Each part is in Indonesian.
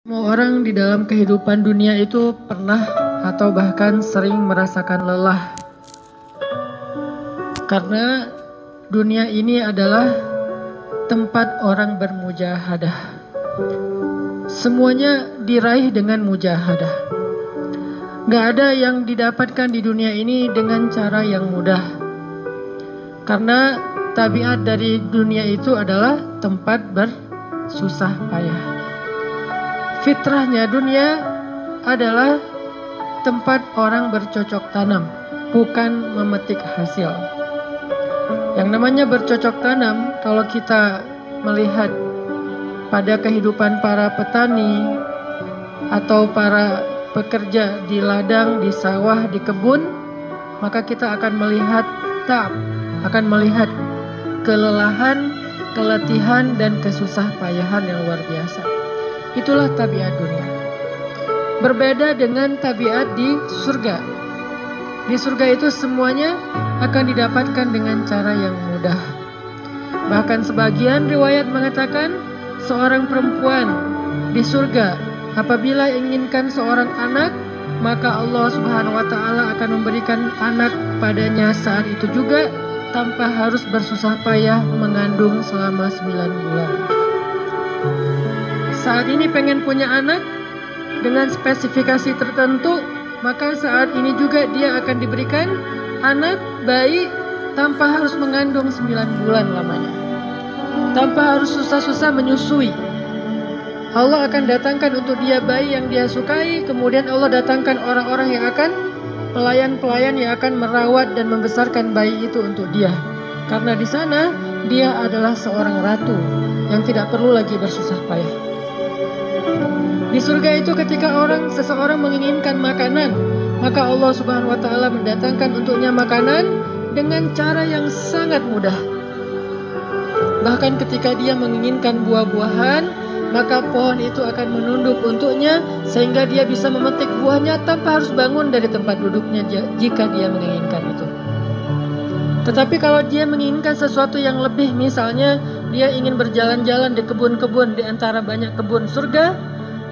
Semua orang di dalam kehidupan dunia itu pernah atau bahkan sering merasakan lelah. Karena dunia ini adalah tempat orang bermujahadah. Semuanya diraih dengan mujahadah. Gak ada yang didapatkan di dunia ini dengan cara yang mudah. Karena tabiat dari dunia itu adalah tempat bersusah payah. Fitrahnya dunia adalah tempat orang bercocok tanam, bukan memetik hasil. Yang namanya bercocok tanam, kalau kita melihat pada kehidupan para petani atau para pekerja di ladang, di sawah, di kebun, maka kita akan melihat akan melihat kelelahan, keletihan, dan kesusah payahan yang luar biasa. Itulah tabiat dunia. Berbeda dengan tabiat di surga. Di surga itu semuanya akan didapatkan dengan cara yang mudah. Bahkan sebagian riwayat mengatakan seorang perempuan di surga apabila inginkan seorang anak, maka Allah Subhanahu wa taala akan memberikan anak padanya saat itu juga tanpa harus bersusah payah mengandung selama 9 bulan. Saat ini pengen punya anak dengan spesifikasi tertentu, maka saat ini juga dia akan diberikan anak bayi tanpa harus mengandung 9 bulan lamanya, tanpa harus susah-susah menyusui. Allah akan datangkan untuk dia bayi yang dia sukai, kemudian Allah datangkan orang-orang yang akan pelayan-pelayan yang akan merawat dan membesarkan bayi itu untuk dia. Karena di sana dia adalah seorang ratu yang tidak perlu lagi bersusah payah. Di surga itu ketika seseorang menginginkan makanan, maka Allah Subhanahu wa taala mendatangkan untuknya makanan dengan cara yang sangat mudah. Bahkan ketika dia menginginkan buah-buahan, maka pohon itu akan menunduk untuknya sehingga dia bisa memetik buahnya tanpa harus bangun dari tempat duduknya jika dia menginginkan itu. Tetapi kalau dia menginginkan sesuatu yang lebih, misalnya dia ingin berjalan-jalan di kebun-kebun di antara banyak kebun surga,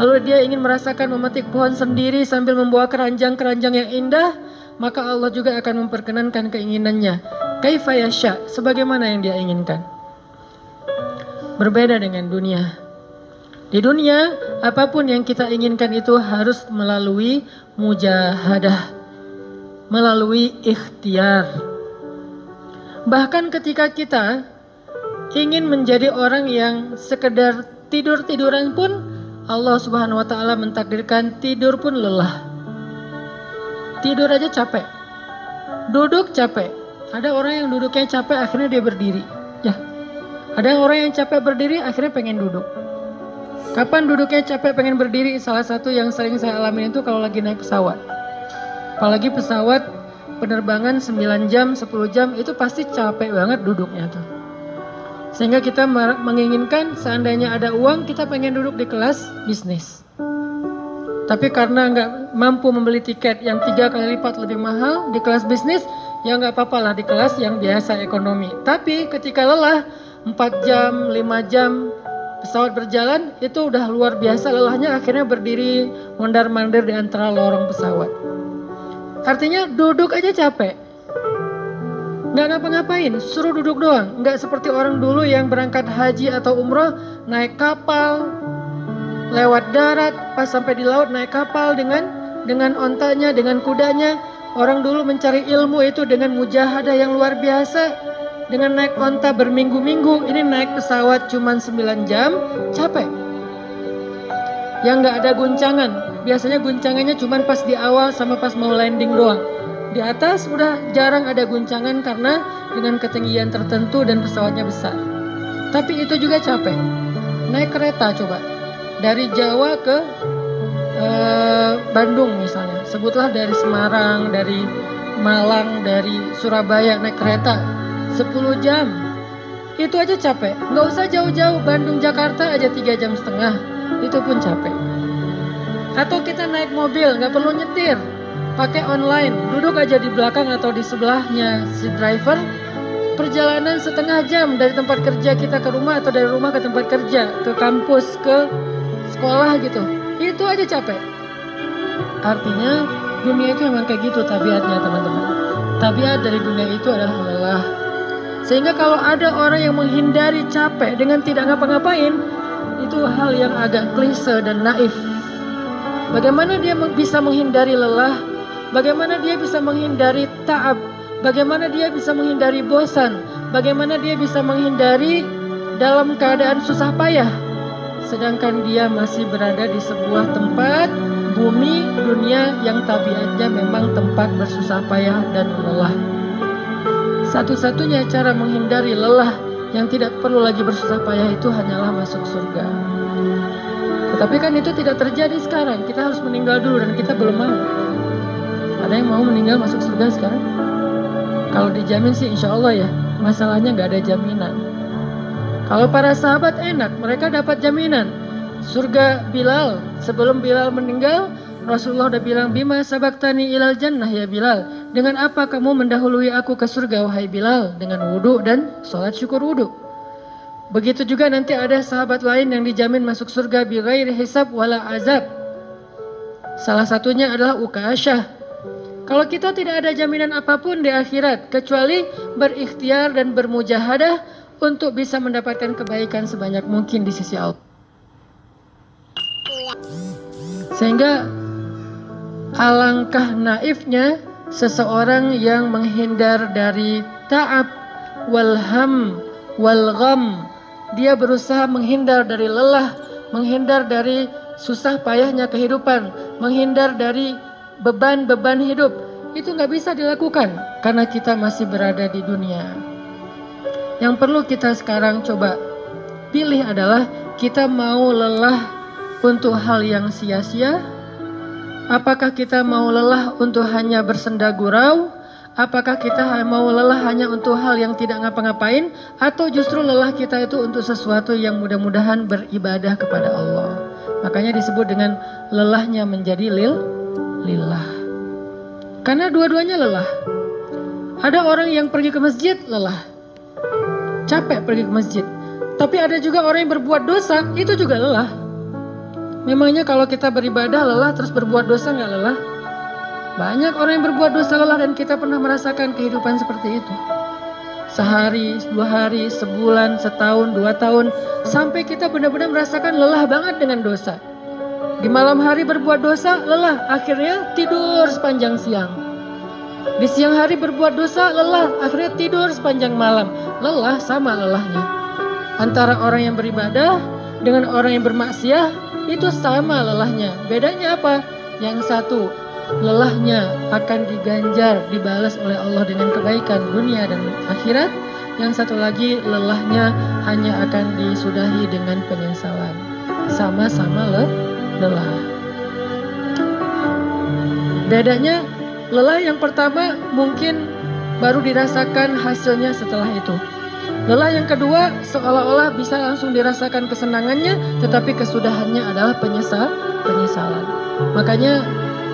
lalu dia ingin merasakan memetik pohon sendiri sambil membawa keranjang-keranjang yang indah, maka Allah juga akan memperkenankan keinginannya. Kaifa yasha, sebagaimana yang dia inginkan. Berbeda dengan dunia. Di dunia, apapun yang kita inginkan itu harus melalui mujahadah, melalui ikhtiar. Bahkan ketika kita ingin menjadi orang yang sekedar tidur-tiduran pun, Allah Subhanahu wa taala mentakdirkan tidur pun lelah. Tidur aja capek. Duduk capek. Ada orang yang duduknya capek akhirnya dia berdiri. Ya. Ada orang yang capek berdiri akhirnya pengen duduk. Kapan duduknya capek pengen berdiri? Salah satu yang sering saya alami itu kalau lagi naik pesawat. Apalagi pesawat penerbangan 9 jam, 10 jam itu pasti capek banget duduknya tuh. Sehingga kita menginginkan seandainya ada uang kita pengen duduk di kelas bisnis. Tapi karena nggak mampu membeli tiket yang 3 kali lipat lebih mahal di kelas bisnis, ya nggak apa-apa lah di kelas yang biasa ekonomi. Tapi ketika lelah 4 jam, 5 jam pesawat berjalan itu udah luar biasa lelahnya, akhirnya berdiri mondar-mandir di antara lorong pesawat. Artinya duduk aja capek. Nggak ngapa-ngapain, suruh duduk doang. Nggak seperti orang dulu yang berangkat haji atau umroh, naik kapal, lewat darat, pas sampai di laut naik kapal dengan ontanya, dengan kudanya. Orang dulu mencari ilmu itu dengan mujahadah yang luar biasa. Dengan naik onta berminggu-minggu, ini naik pesawat cuma 9 jam, capek. Yang nggak ada guncangan, biasanya guncangannya cuma pas di awal sama pas mau landing doang. Di atas udah jarang ada guncangan karena dengan ketinggian tertentu dan pesawatnya besar. Tapi itu juga capek. Naik kereta coba, dari Jawa ke Bandung misalnya. Sebutlah dari Semarang, dari Malang, dari Surabaya naik kereta 10 jam. Itu aja capek. Nggak usah jauh-jauh, Bandung Jakarta aja 3,5 jam. Itu pun capek. Atau kita naik mobil, nggak perlu nyetir, pakai online, duduk aja di belakang atau di sebelahnya si driver, perjalanan setengah jam dari tempat kerja kita ke rumah atau dari rumah ke tempat kerja, ke kampus, ke sekolah gitu. Itu aja capek. Artinya dunia itu memang kayak gitu tabiatnya teman-teman. Tabiat dari dunia itu adalah lelah. Sehingga kalau ada orang yang menghindari capek dengan tidak ngapa-ngapain, itu hal yang agak klise dan naif. Bagaimana dia bisa menghindari lelah? Bagaimana dia bisa menghindari ta'ab? Bagaimana dia bisa menghindari bosan? Bagaimana dia bisa menghindari dalam keadaan susah payah? Sedangkan dia masih berada di sebuah tempat, bumi, dunia yang tabiatnya memang tempat bersusah payah dan lelah. Satu-satunya cara menghindari lelah yang tidak perlu lagi bersusah payah itu hanyalah masuk surga. Tetapi kan itu tidak terjadi sekarang. Kita harus meninggal dulu dan kita belum mau. Ada yang mau meninggal masuk surga sekarang? Kalau dijamin sih insya Allah ya. Masalahnya nggak ada jaminan. Kalau para sahabat enak, mereka dapat jaminan. Surga Bilal, sebelum Bilal meninggal, Rasulullah udah bilang, Bima sabaktani ilal jannah ya Bilal. Dengan apa kamu mendahului aku ke surga wahai Bilal? Dengan wudhu dan sholat syukur wudhu. Begitu juga nanti ada sahabat lain yang dijamin masuk surga bighairi hisab wala azab. Salah satunya adalah Ukasyah. Kalau kita tidak ada jaminan apapun di akhirat kecuali berikhtiar dan bermujahadah untuk bisa mendapatkan kebaikan sebanyak mungkin di sisi Allah. Sehingga alangkah naifnya seseorang yang menghindar dari ta'ab wal ham wal gham. Dia berusaha menghindar dari lelah, menghindar dari susah payahnya kehidupan, menghindar dari beban-beban hidup. Itu nggak bisa dilakukan karena kita masih berada di dunia. Yang perlu kita sekarang coba pilih adalah kita mau lelah untuk hal yang sia-sia? Apakah kita mau lelah untuk hanya bersenda gurau? Apakah kita mau lelah hanya untuk hal yang tidak ngapa-ngapain? Atau justru lelah kita itu untuk sesuatu yang mudah-mudahan beribadah kepada Allah? Makanya disebut dengan lelahnya menjadi lillah. Karena dua-duanya lelah. Ada orang yang pergi ke masjid lelah, capek pergi ke masjid. Tapi ada juga orang yang berbuat dosa, itu juga lelah. Memangnya kalau kita beribadah lelah terus berbuat dosa nggak lelah? Banyak orang yang berbuat dosa lelah dan kita pernah merasakan kehidupan seperti itu. Sehari, 2 hari, sebulan, setahun, 2 tahun. Sampai kita benar-benar merasakan lelah banget dengan dosa. Di malam hari berbuat dosa, lelah. Akhirnya tidur sepanjang siang. Di siang hari berbuat dosa, lelah. Akhirnya tidur sepanjang malam. Lelah sama lelahnya. Antara orang yang beribadah dengan orang yang bermaksiat, itu sama lelahnya. Bedanya apa? Yang satu, lelahnya akan diganjar, dibalas oleh Allah dengan kebaikan dunia dan akhirat. Yang satu lagi, lelahnya hanya akan disudahi dengan penyesalan. Sama-sama lelah. Bedanya, lelah yang pertama mungkin baru dirasakan hasilnya setelah itu. Lelah yang kedua seolah-olah bisa langsung dirasakan kesenangannya, tetapi kesudahannya adalah penyesalan. Makanya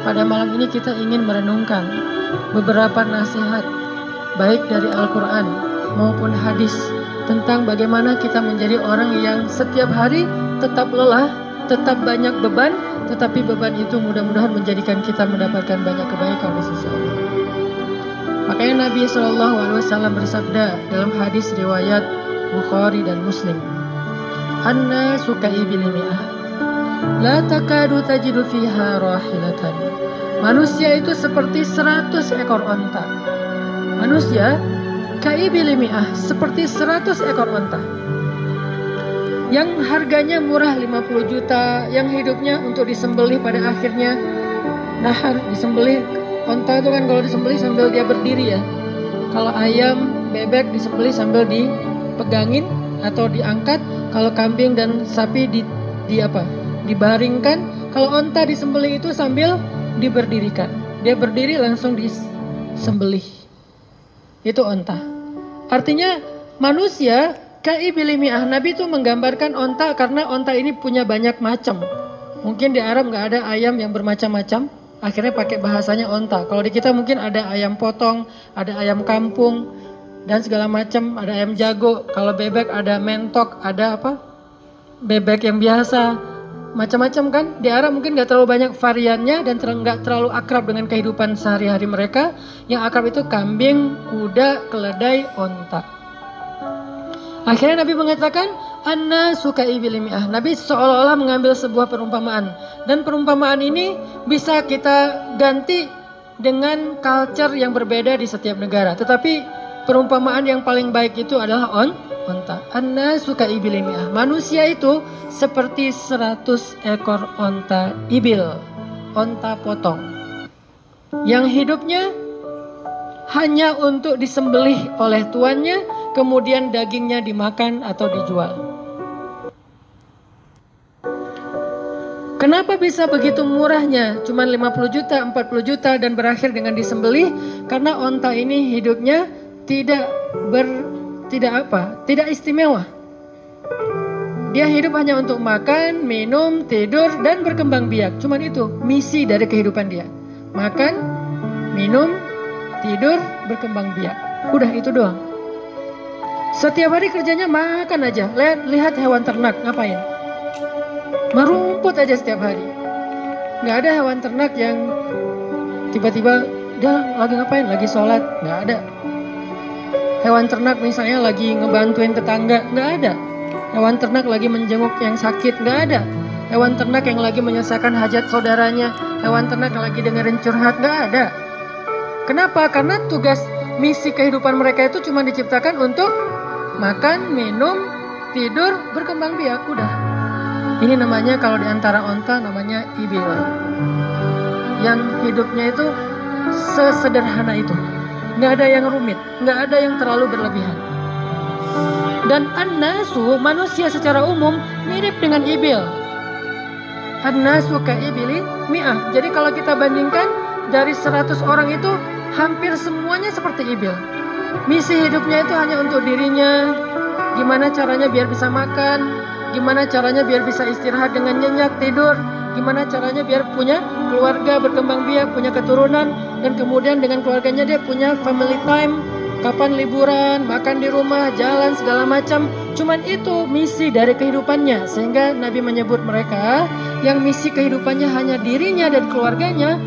pada malam ini kita ingin merenungkan beberapa nasihat baik dari Al-Quran maupun hadis tentang bagaimana kita menjadi orang yang setiap hari tetap lelah, tetap banyak beban, tetapi beban itu mudah-mudahan menjadikan kita mendapatkan banyak kebaikan di sisi Allah. Makanya Nabi SAW bersabda dalam hadis riwayat Bukhari dan Muslim, Anna sukai bilimi'ah la takadu tajidu fiha rahilatan. Manusia itu seperti 100 ekor onta. Manusia kaibilimi'ah, seperti 100 ekor onta. Yang harganya murah 50 juta, yang hidupnya untuk disembelih pada akhirnya nahar, disembelih. Onta itu kan kalau disembelih sambil dia berdiri ya. Kalau ayam, bebek disembelih sambil dipegangin atau diangkat. Kalau kambing dan sapi dibaringkan. Kalau onta disembelih itu sambil diberdirikan. Dia berdiri langsung disembelih. Itu onta. Artinya manusia kaibilimi'ah. Nabi itu menggambarkan onta karena onta ini punya banyak macam. Mungkin di Arab nggak ada ayam yang bermacam-macam. Akhirnya pakai bahasanya onta. Kalau di kita mungkin ada ayam potong, ada ayam kampung, dan segala macam. Ada ayam jago. Kalau bebek ada mentok, ada apa? Bebek yang biasa. macam-macam kan. Di Arab mungkin gak terlalu banyak variannya dan gak terlalu akrab dengan kehidupan sehari-hari mereka. Yang akrab itu kambing, kuda, keledai, onta. Akhirnya Nabi mengatakan, Anna suka ibil mi'ah. Nabi seolah-olah mengambil sebuah perumpamaan. Dan perumpamaan ini bisa kita ganti dengan culture yang berbeda di setiap negara. Tetapi perumpamaan yang paling baik itu adalah onta. Anna suka ibil mi'ah. Manusia itu seperti 100 ekor onta ibil. Onta potong. Yang hidupnya hanya untuk disembelih oleh tuannya, kemudian dagingnya dimakan atau dijual. Kenapa bisa begitu murahnya? Cuman 50 juta, 40 juta dan berakhir dengan disembelih? Karena onta ini hidupnya tidak istimewa. Dia hidup hanya untuk makan, minum, tidur, dan berkembang biak. Cuman itu misi dari kehidupan dia. Makan, minum, tidur, berkembang biak. Udah itu doang. Setiap hari kerjanya makan aja. Lihat hewan ternak ngapain? Merumput aja setiap hari. Gak ada hewan ternak yang tiba-tiba dia lagi ngapain? Lagi sholat. Gak ada. Hewan ternak misalnya lagi ngebantuin tetangga. Gak ada. Hewan ternak lagi menjenguk yang sakit. Gak ada. Hewan ternak yang lagi menyelesaikan hajat saudaranya. Hewan ternak yang lagi dengerin curhat. Gak ada. Kenapa? Karena tugas misi kehidupan mereka itu cuma diciptakan untuk makan, minum, tidur, berkembang biak. Udah. Ini namanya kalau diantara onta namanya ibil. Yang hidupnya itu sesederhana itu. Nggak ada yang rumit, nggak ada yang terlalu berlebihan. Dan an-nasu, manusia secara umum mirip dengan ibil. An-nasu ka ibili mi'ah. Jadi kalau kita bandingkan dari 100 orang itu hampir semuanya seperti ibil. Misi hidupnya itu hanya untuk dirinya. Gimana caranya biar bisa makan, gimana caranya biar bisa istirahat dengan nyenyak, tidur, gimana caranya biar punya keluarga, berkembang biak, punya keturunan, dan kemudian dengan keluarganya dia punya family time, kapan liburan, makan di rumah, jalan, segala macam. Cuman itu misi dari kehidupannya. Sehingga Nabi menyebut mereka yang misi kehidupannya hanya dirinya dan keluarganya,